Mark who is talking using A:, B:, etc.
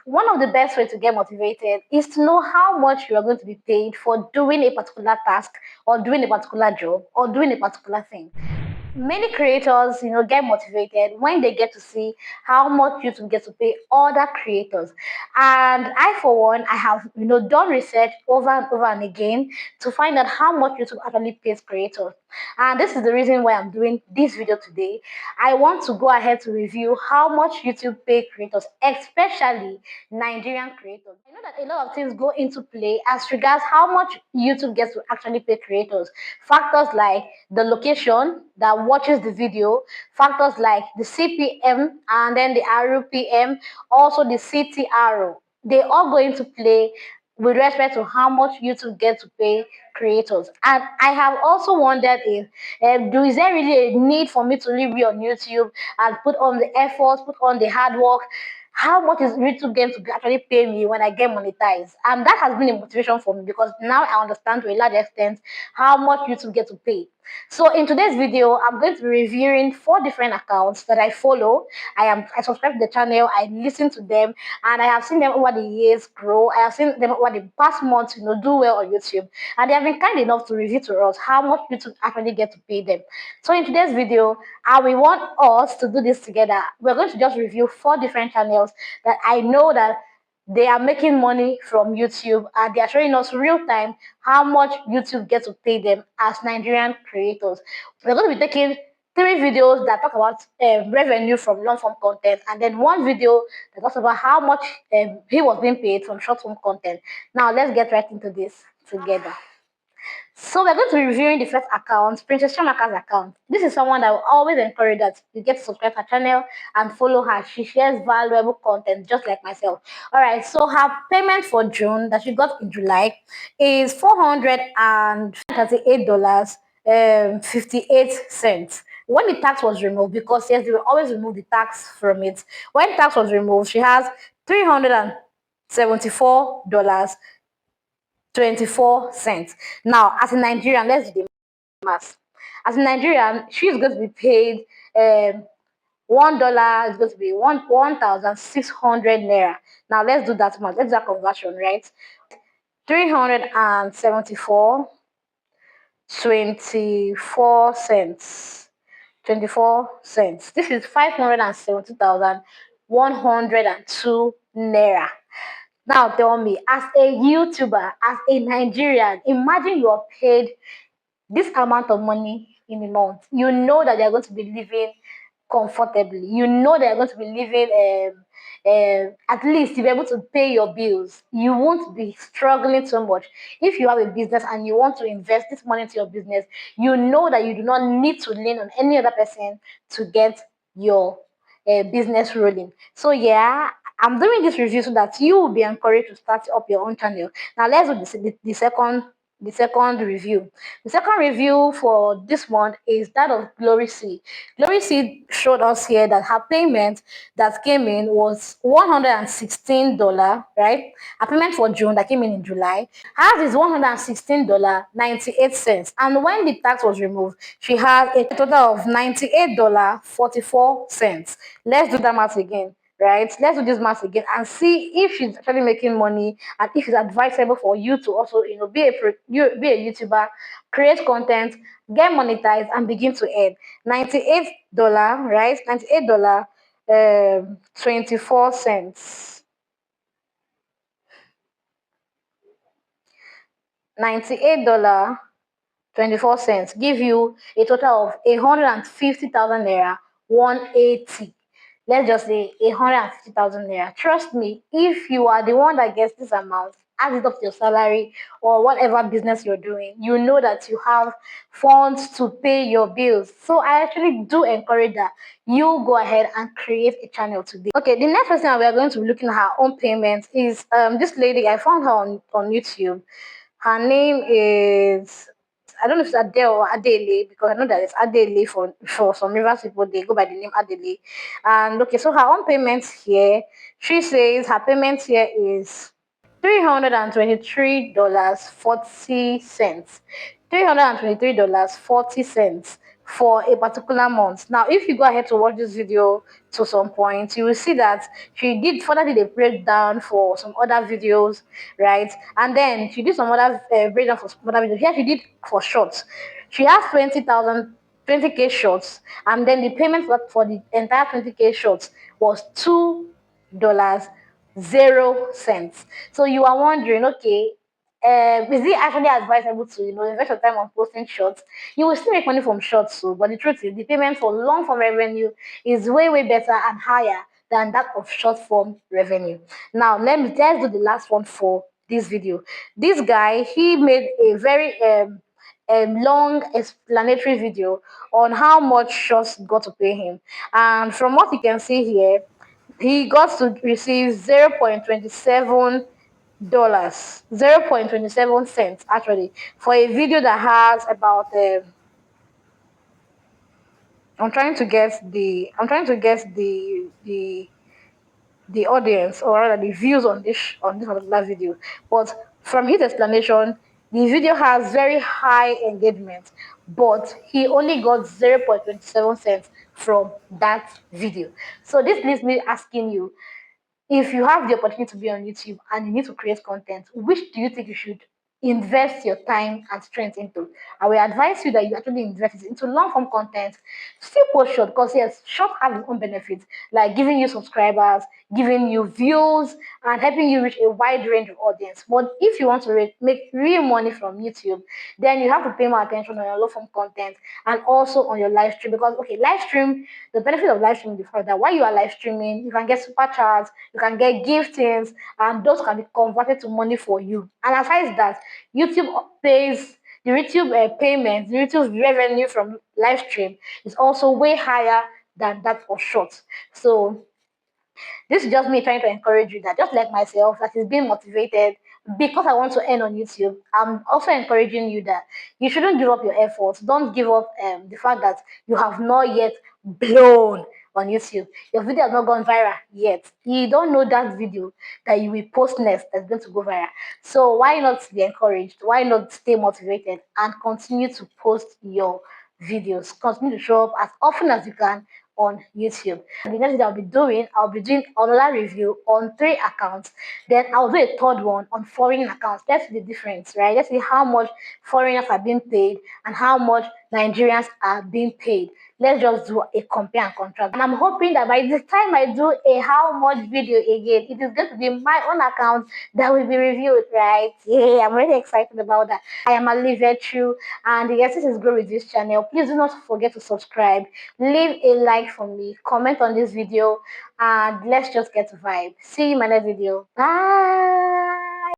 A: One of the best ways to get motivated is to know how much you are going to be paid for doing a particular task or doing a particular job or doing a particular thing. Many creators, get motivated when they get to see how much YouTube gets to pay other creators. And I, for one, I have, done research over and over and again to find out how much YouTube actually pays creators. And this is the reason why I'm doing this video today. I want to go ahead to review how much YouTube pay creators, especially Nigerian creators. I know that a lot of things go into play as regards how much YouTube gets to actually pay creators. Factors like the location that watches the video, factors like the CPM and then the RPM, also the CTRO. They all go into play with respect to how much YouTube gets to pay creators. And I have also wondered if is there really a need for me to really be on YouTube and put on the efforts, put on the hard work? How much is YouTube going to actually pay me when I get monetized? And that has been a motivation for me because now I understand to a large extent how much YouTube get to pay. So in today's video, I'm going to be reviewing 4 different accounts that I follow. I subscribe to the channel, I listen to them, and I have seen them over the years grow. I have seen them over the past months, do well on YouTube. And they have been kind enough to reveal to us how much YouTube actually get to pay them. So in today's video, I will want us to do this together. We're going to just review 4 different channels that I know that they are making money from YouTube and they are showing us real time how much YouTube gets to pay them as Nigerian creators. We're going to be taking 3 videos that talk about revenue from long form content and then 1 video that talks about how much he was being paid from short form content. Now let's get right into this together. So we're going to be reviewing the first account, Princess Chamaka's account. This is someone that will always encourage that you get to subscribe to her channel and follow her. She shares valuable content just like myself. All right, so her payment for June that she got in July is $438 58 cents. When the tax was removed, because yes, they will always remove the tax from it. When tax was removed, she has $374 24 cents. Now, as a Nigerian, let's do the math. As a Nigerian, she is going to be paid $1 is going to be 1,600 naira. Now let's do that math. Let's do that conversion, right? 374 24 cents. 24 cents. This is 570,102 naira. Now tell me, as a YouTuber, as a Nigerian, imagine you are paid this amount of money in a month. You know that they're going to be living comfortably. You know they're going to be living at least you'll be able to pay your bills. You won't be struggling so much. If you have a business and you want to invest this money into your business, you know that you do not need to lean on any other person to get your business rolling. So yeah, I'm doing this review so that you will be encouraged to start up your own channel. Now let's do the second review. The second review for this month is that of Glory C. Glory C showed us here that her payment that came in was $116, right? Her payment for June that came in July. Hers is $116.98. And when the tax was removed, she had a total of $98.44. Let's do that math again. Right, let's do this math again and see if she's actually making money and if it's advisable for you to also be a YouTuber, create content, get monetized and begin to earn $98, right? $98 24 cents. $98.24 give you a total of 150,000 naira, 180. Let's just say 150,000 naira. Trust me, if you are the one that gets this amount, add it up to your salary or whatever business you're doing, you know that you have funds to pay your bills. So I actually do encourage that you go ahead and create a channel today. Okay, the next person we are going to be looking at her own payments is this lady. I found her on YouTube. Her name is, I don't know if it's Adele or Adele, because I know that it's Adele for some Rivers people, they go by the name Adele. And okay, so her own payments here, she says her payments here is $323.40. $323.40 for a particular month. Now, if you go ahead to watch this video to some point, you will see that she did a breakdown for some other videos, right? And then she did some other breakdown for some other videos. Here she did for shorts. She has 20k shorts, and then the payment for the entire 20k shorts was $2.00. So you are wondering, okay, is it actually advisable to invest your time on posting shorts? You will still make money from shorts, so but the truth is the payment for long form revenue is way better and higher than that of short form revenue. Now let's do the last one for this video. This guy, he made a very long explanatory video on how much shorts got to pay him, and from what you can see here, he got to receive 0.27 cents actually for a video that has about I'm trying to get the audience, or rather the views on this particular video. But from his explanation, the video has very high engagement, but he only got 0.27 cents from that video. So this leaves me asking you, if you have the opportunity to be on YouTube and you need to create content, which do you think you should invest your time and strength into? I will advise you that you actually invest it into long form content. Still post short, because yes, short has its own benefits, like giving you subscribers, giving you views, and helping you reach a wide range of audience. But if you want to make real money from YouTube, then you have to pay more attention on your long form content and also on your live stream. Because okay, live stream, the benefit of live streaming is the fact that while you are live streaming, you can get super chats, you can get giftings, and those can be converted to money for you. And aside that, YouTube pays the YouTube payment, the YouTube revenue from live stream is also way higher than that of shorts. So this is just me trying to encourage you that, just like myself, that is being motivated because I want to earn on YouTube. I'm also encouraging you that you shouldn't give up your efforts. Don't give up the fact that you have not yet blown on YouTube. Your video has not gone viral yet. You don't know that video that you will post next that's going to go viral. So why not be encouraged? Why not stay motivated and continue to post your videos? Continue to show up as often as you can on YouTube. The next thing I'll be doing another review on 3 accounts. Then I'll do a third one on foreign accounts. Let's see the difference, right? Let's see how much foreigners are being paid and how much Nigerians are being paid. Let's just do a compare and contrast. And I'm hoping that by the time I do a how much video again, it is going to be my own account that will be reviewed, right? Yeah, I'm really excited about that. I am Ali Virtue, and yes, this is Grow with this channel. Please do not forget to subscribe, leave a like for me, comment on this video, and let's just get to vibe. See you in my next video. Bye.